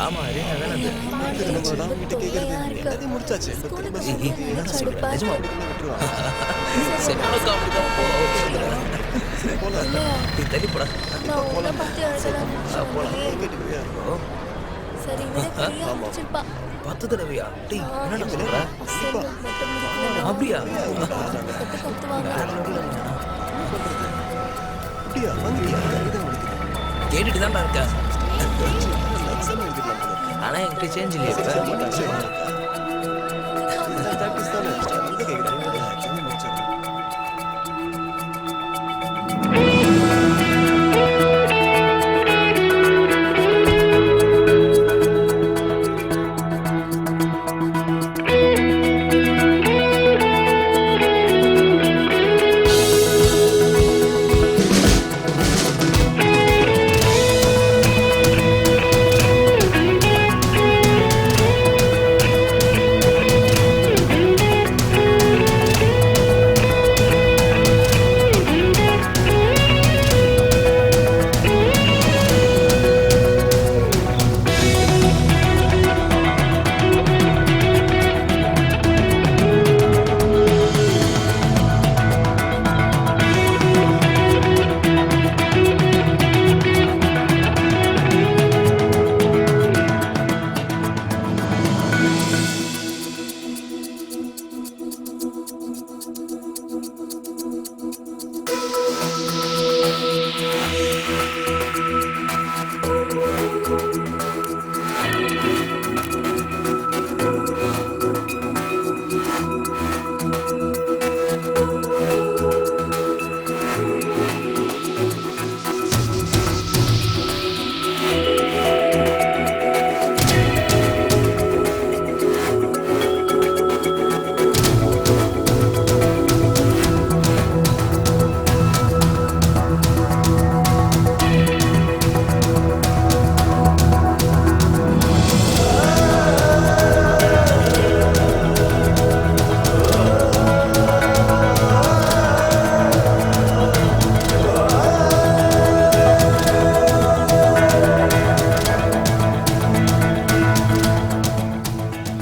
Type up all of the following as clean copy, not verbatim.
ஆமா ரீனா தானே அது. எல்லாத்தையும் முடிச்சாச்சு. என்னடா சொல்ற நிஜமா? செம்ம காமெடி தான். போலாம் நீ தள்ளி போடா. போலாம். பத்து தடவையா? டேய் என்னடா சொல்ற? அப்படியா? கேட்டுட்டு தான்டா இருக்கேன். ஆனா என்கிட்ட சேஞ்ச் இல்லையா இப்ப?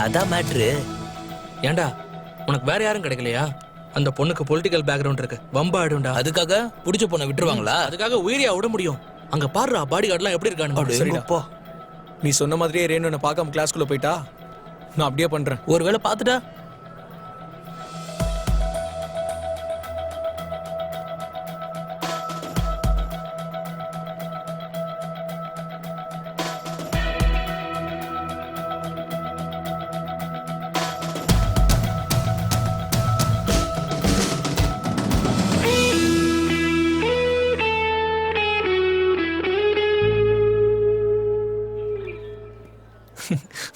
அதான் மேட்ரு. ஏண்டா உனக்கு வேற யாரும் கிடைக்கலையா? அந்த பொண்ணுக்கு பொலிட்டிக்கல் பேக்ரவுண்ட் இருக்கு, வம்பாடுண்டா. அதுக்காக புடிச்ச பொண்ணை விட்டுருவாங்களா? அதுக்காக உயிரியா விட முடியும்? அங்க பாருடா பாடி கார்டுலாம் எப்படி இருக்கானு. சரிடா, நீ சொன்ன மாதிரியே ரேணு என்ன பார்க்காம கிளாஸ்க்குள்ள போயிட்டா, நான் அப்படியே பண்றேன். ஒருவேளை பார்த்துட்டா?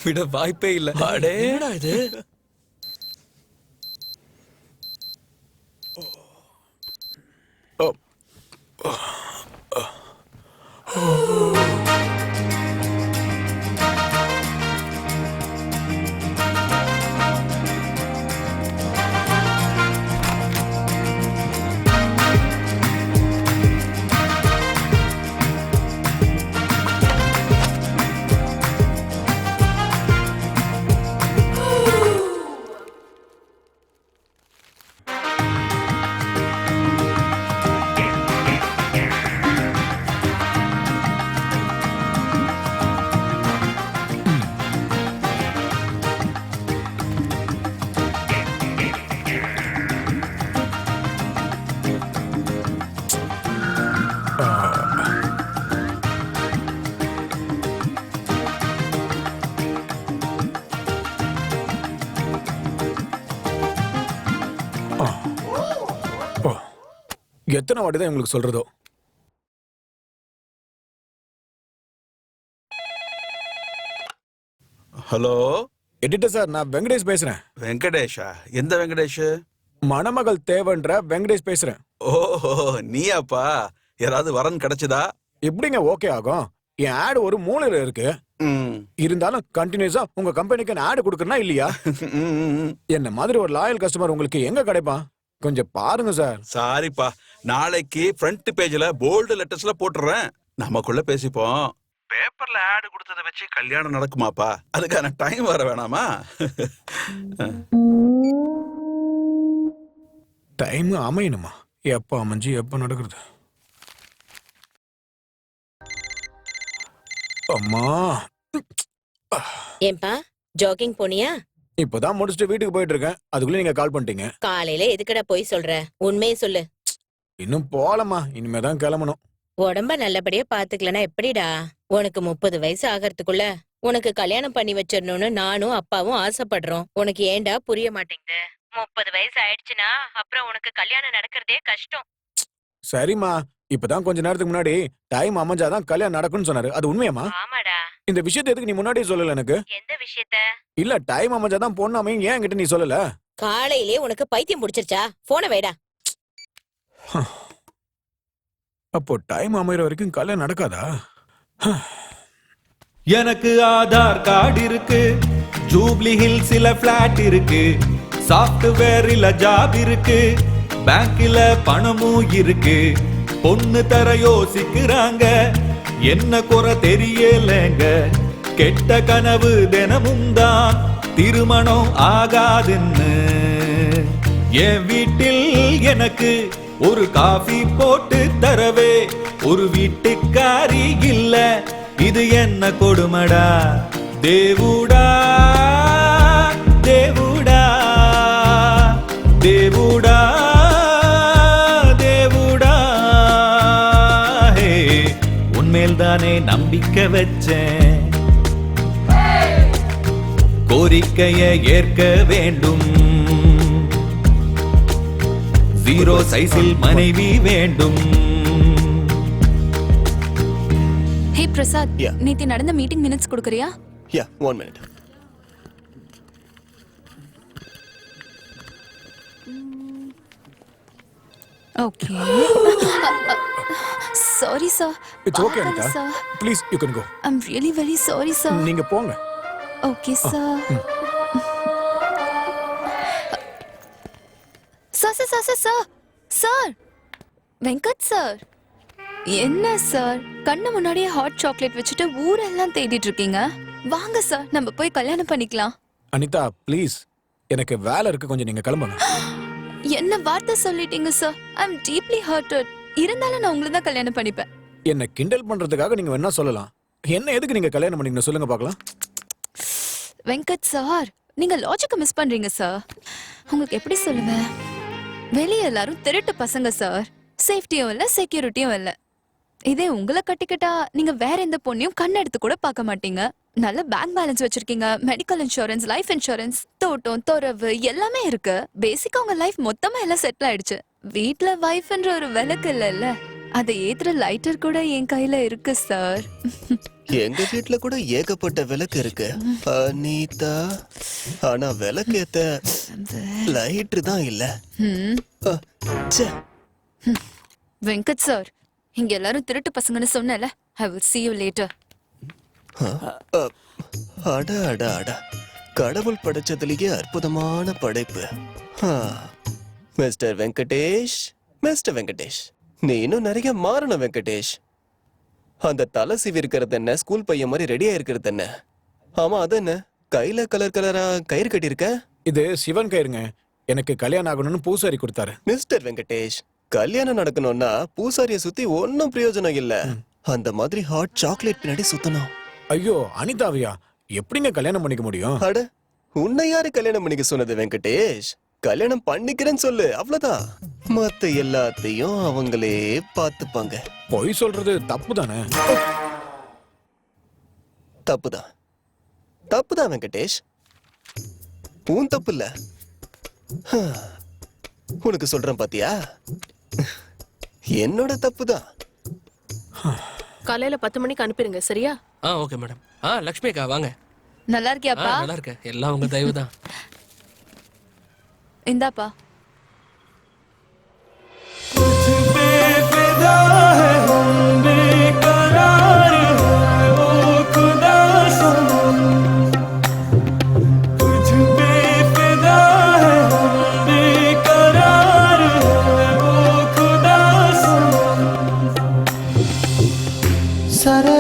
விட வாய்ப்பே இல்ல. என்னடா இது? எத்தனை வாட்டி தான் உங்களுக்கு சொல்றதோ? ஹலோ எடிட்டர் சார், நான் வெங்கடேஷ் பேசுறேன். வெங்கடேஷா? எந்த வெங்கடேஷ்? மணமகள் தேவன்ற வெங்கடேஷ் பேசுறேன். ஓஹோ, நீயாப்பா? யாராவது வரன் கிடைச்சதா? எப்படிங்க ஓகே ஆகும்? என் ஆடு ஒரு மூலையில இருக்கு. இருந்தாலும் கண்டினியூஸா உங்க கம்பெனிக்கு நான் ஆடு கொடுக்கறனா இல்லையா? என்ன மாதிரி ஒரு லாயல் கஸ்டமர் உங்களுக்கு எங்க கிடைப்பான்? கொஞ்சம் பாருங்க சார். சாரிப்பா, நாளைக்கு ஃப்ரண்ட் பேஜ்ல போல்டு லெட்டர்ஸ்ல போட்டுறேன். நமக்குள்ள பேசிப்போம். பேப்பர்ல ஆட் கொடுத்ததை வச்சு கல்யாணம் நடக்குமாப்பா? அதுக்கான டைம் வர வேணாமா? டைம் அமையணுமா? எப்ப அமைஞ்சு எப்ப நடக்கிறது? அம்மா, ஏன்பா ஜாகிங் போனியா? இப்பதான் முடிச்சுட்டு வீட்டுக்கு போயிட்டு இருக்கேன். அதுக்குள்ள நீங்க கால் பண்ணிட்டீங்க. காலையில எதுக்குடா போய் சொல்ற? உண்மையை சொல்லு. இன்னும் போலமா, இனிமேதான் கிளம்பணும். உடம்ப நல்லபடியா பாத்துக்கலனா எப்படிடா? உனக்கு 30 வயசு ஆகிறதுக்குள்ள உனக்கு கல்யாணம் பண்ணி வச்சிடணும்னு நானும் அப்பாவும் ஆசைப்படுறோம். உனக்கு ஏன்டா புரிய மாட்டேங்குது? 30 வயசு ஆயிடுச்சுன்னா அப்புறம் உனக்கு கல்யாணம் நடக்கிறதே கஷ்டம். சரிம்மா, இப்பதான் கொஞ்ச நேரத்துக்கு முன்னாடி டைம் அமைஞ்சாதான் கல்யாணம் நடக்கும்னு சொன்னாரு. அது உண்மையாமா? ஆமாடா. இந்த விஷயத்தை எதுக்கு நீ முன்னாடியே சொல்லல எனக்கு? எந்த விஷயத்த? இல்ல, டைம் அமைஞ்சாதான் பொண்ணு அமையும், ஏன் என்கிட்ட நீ சொல்லல? காலையிலே உனக்கு பைத்தியம் முடிச்சிருச்சா? போன வைடா. அப்போ டைம் அமைகிற வரைக்கும் கல்யாணம் நடக்காதா? எனக்கு ஆதார் கார்டு இருக்கு, ஜூப்ளி ஹில்ஸ்ல பிளாட் இருக்கு, சாஃப்ட்வேர்ல ஜாப் இருக்கு, பேங்க்ல பணமும் இருக்கு, பொண்ணு தர யோசிக்கிறாங்க, என்ன குறை தெரியலங்க, கெட்ட கனவு தினமும் தான் திருமணம் ஆகாதுன்னு. என் வீட்டில் எனக்கு ஒரு காஃபி போட்டு தரவே ஒரு வீட்டுக்காரி இல்ல, இது என்ன கொடுமடா? தேவுடா தேவுடா தேவுடா தேவுடா, ஹே உன்மேல் தானே நம்பிக்கை வச்சேன், கோரிக்கையை ஏற்க வேண்டும், 0 சைஸில் மனைவி வேண்டும். ஹே பிரசாத், Yeah. நேத்து நடந்த மீட்டிங் மினிட்ஸ் கொடுக்கறியா? Yeah, 1 minute. Okay. Sorry sir. It's okay, Anita. Please, you can go. I'm really very sorry sir. நீங்க போங்க. Okay sir. Sir sir Venkat sir, என்ன சார் கண்ணு முன்னாடியே ஹாட் சாக்லேட் வச்சுட்டு ஊரெல்லாம் தேடிட்டு இருக்கீங்க? வாங்க சார், நம்ம போய் கல்யாணம் பண்ணிக்கலாம். அனிதா, ப்ளீஸ், எனக்கு வேலை இருக்கு, கொஞ்சம் நீங்க கிளம்புங்க. என்ன வார்த்தை சொல்லிட்டீங்க சார்? ஐ அம் டீப்லி ஹர்ட்டட். இருந்தாலும் நான் உங்களை தான் கல்யாணம் பண்ணிப்பேன். என்ன கிண்டல் பண்றதுக்காக நீங்க வேணா சொல்லலாம். என்ன எதுக்கு நீங்க கல்யாணம் பண்ணீங்க சொல்லுங்க பார்க்கலாம். வெங்கட் சார், நீங்க லாஜிக்க மிஸ் பண்றீங்க சார். உங்களுக்கு எப்படி சொல்லுவேன்? வெளியே எல்லாரும் திருட்டு பசங்க சார். சேஃப்டியும் இல்ல, செக்யூரிட்டியும் இல்ல. இதே உங்களை கட்டிக்கிட்டா நீங்க வேற எந்த பொண்ணையும் கண்ணெடுத்து கூட பார்க்க மாட்டீங்க. நல்ல பேங்க் பேலன்ஸ் வச்சிருக்கீங்க, மெடிக்கல் இன்சூரன்ஸ், லைஃப் இன்சூரன்ஸ், தோட்டம், துறவு எல்லாமே இருக்கு. பேசிக்கா உங்க லைஃப் மொத்தமா எல்லாம் செட்டில் ஆயிடுச்சு. வீட்ல வைஃப்ன்ற ஒரு விளக்கு இல்ல, அதை ஏத்துற லைட்டர் கூட என் கையில இருக்கு சார். எங்க வீட்ல கூட ஏகப்பட்ட விளக்கு இருக்கு அனிதா, ஆனா விளக்கு ஏத்த லைட்டர் தான் இல்ல. ச்சே. வெங்கட் சார், இங்க எல்லாரும் திருட்டு பசங்கன்னு சொன்னல. I will see you later. அட அட அட, கடவுள் படைச்சதுலயே அற்புதமான படைப்பு. மிஸ்டர் வெங்கடேஷ், மிஸ்டர் வெங்கடேஷ், நீ இன்னும் நிறைய மாறணும் வெங்கடேஷ். அந்த தலை சீவி இருக்கிறது என்ன, ஸ்கூல் பையன் மாதிரி ரெடியா இருக்கிறது என்ன? ஆமா, அது என்ன கையில கலர் கலரா கயிறு கட்டியிருக்க? இது சிவன் கயிறுங்க. எனக்கு கல்யாணம் ஆகணும்னு பூசாரி கொடுத்தாரு. மிஸ்டர் வெங்கடேஷ், கல்யாணம் நடக்கணும்னா பூசாரிய சுத்தி ஒன்னும் பிரயோஜனம் இல்ல. அந்த மாதிரி ஹாட் சாக்லேட் பின்னாடி சுத்தணும். ஐயோ அனிதாவியா, எப்படிங்க கல்யாணம் பண்ணிக்க முடியும்? அட, உன்னை யாரு கல்யாணம் பண்ணிக்க சொன்னது வெங்கடேஷ்? கல்யாணம் பண்ணிக்கிறேன்னு சொல்லு, அவ்வளவுதான். மத்த எல்லாத்தையும் அவங்களே பாத்துப்பாங்க. பொய் சொல்றது தப்பு தானே? தப்புதான், தப்புதான் வெங்கடேஷ், உன் தப்பு இல்ல. உனக்கு சொல்றேன் பாத்தியா, என்னோட தப்புதான். காலையில 10 மணிக்கு அனுப்பிடுங்க, சரியா? Okay madam. லக்ஷ்மி அக்கா வாங்க. நல்லா இருக்கியாப்பா? நல்லா இருக்க, எல்லாம் உங்க தயவு தான். இந்தாப்பா. சரே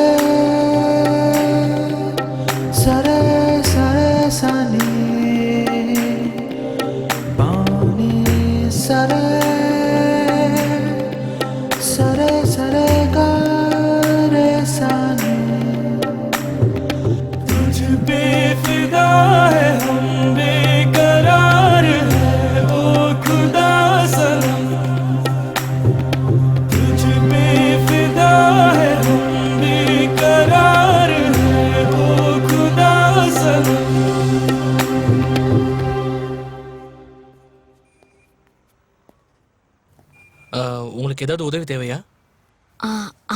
உங்களுக்கு ஏதாவது உதவி தேவையா?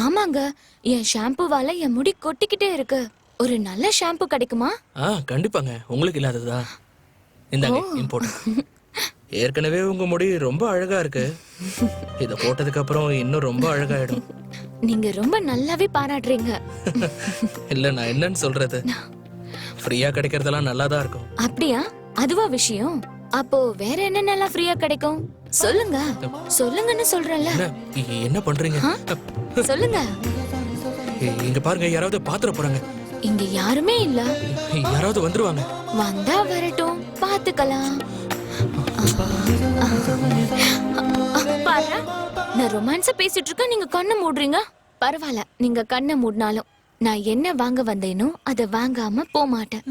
ஆமாங்க, என் ஷாம்புவால என் முடி கொட்டிக்கிட்டே இருக்கு. ஒரு நல்ல ஷாம்பு கிடைக்குமா? கண்டிப்பாங்க. உங்களுக்கு இல்லாததா? இந்தாங்க இம்போர்ட். ஏற்கனவே உங்க முடி ரொம்ப அழகா இருக்கு. இத போட்டதுக்கு அப்புறம் இன்னும் ரொம்ப அழகாயிடும். நீங்க ரொம்ப நல்லாவே பாராட்டுறீங்க. இல்ல நான் என்னன்னு சொல்றது, ஃப்ரீயா கிடைக்கிறதெல்லாம் நல்லா தான் இருக்கும். அப்படியா? அதுவா விஷயம்? அப்போ வேற என்னென்னலாம் ஃப்ரீயா கிடைக்கும்? சொல்லுங்க சொல்லுங்கன்னு சொல்றேன்ல. என்ன பண்றீங்க? சொல்லுங்க. இங்க பாருங்க, யாராவது பாத்துற போறாங்க. இங்க யாருமே இல்ல. யாராவது வந்துருவாங்க. வந்தா வரட்டும், பாத்துக்கலாம். பாரு, நான் ரொமான்ஸா பேசிட்டு இருக்கேன், நீங்க கண்ணை மூடுறீங்க. பரவாயில்ல, நீங்க கண்ணை மூடினாலும் நான் என்ன வாங்க வந்தேனோ அதை வாங்காம போக மாட்டேன்.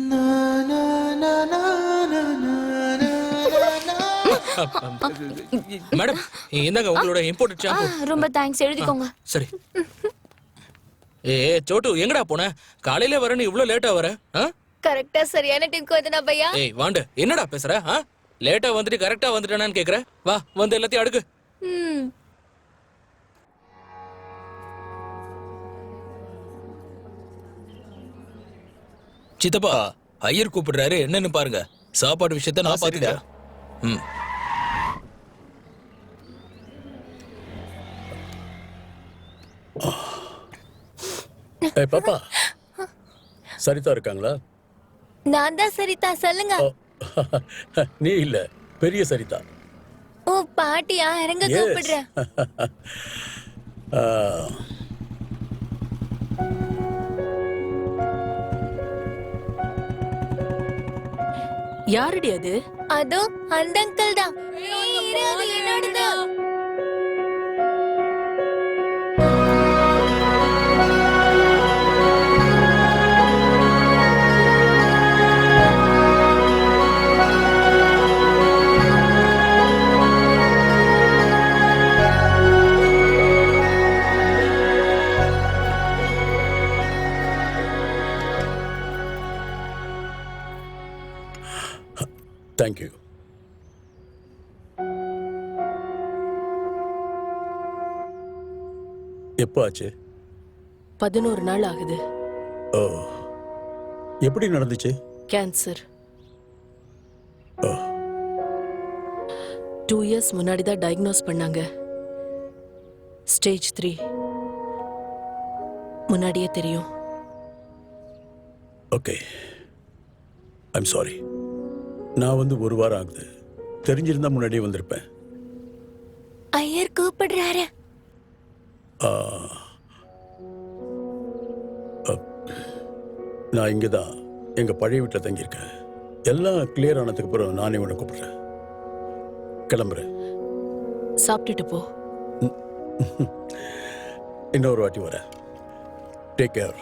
மேடம், இந்தாங்க உங்களோட இம்போர்ட்டட் ஷாம்பு. ரொம்ப தேங்க்ஸ், எழுதிக்கோங்க. சரி. சோட்டு, எங்கடா போன? காலையில வரேன்னு இவ்ளோ லேட்டா வர? கரெக்டா சரியான டைம்க்கு வந்தனா பையா. வாண்டு, என்னடா பேசுற? லேட்டா வந்துட்டு கரெக்டா வந்துட்டானான்னு கேக்குற? வா, வந்து எல்லாத்தையும் அடுக்கு. சித்தப்பா, ஐயர் கூப்பிடுறாரு, என்னன்னு பாருங்க. சாப்பாடு விஷயத்த நான் பாத்துக்கிறேன். ம். பாப்பா, சரிதா இருக்காங்களா? நான் தான் சரிதா, சொல்லுங்க. நீ இல்ல, பெரிய சரிதா. ஓ பாட்டியா, இறங்க கூப்பிடுறேன். யாருடி அது? அதோ அந்த அங்கிள் தான். என்னோடது. தேங்க்யூ. எப்போ ஆச்சு? 11 நாள் ஆகுது. ஓ, எப்படி நடந்துச்சு? கேன்சர். 2 இயர்ஸ் முன்னாடி தான் டயக்னோஸ் பண்ணாங்க. ஸ்டேஜ் 3. முன்னாடியே தெரியும். Okay, I'm sorry. நான் வந்து 1 வாரம் ஆகுது. தெரிஞ்சிருந்தா முன்னாடியே வந்திருப்பேன். ஐயர் கூப்பிடுறாரு. நான் இங்கே தான் எங்கள் பழைய வீட்டில் தங்கியிருக்கேன். எல்லாம் கிளியர் ஆனதுக்கு அப்புறம் நானே உன்னை கூப்பிடுறேன். கிளம்புறேன். சாப்பிட்டுட்டு போ. இன்னொரு வாட்டி வரேன். Take care.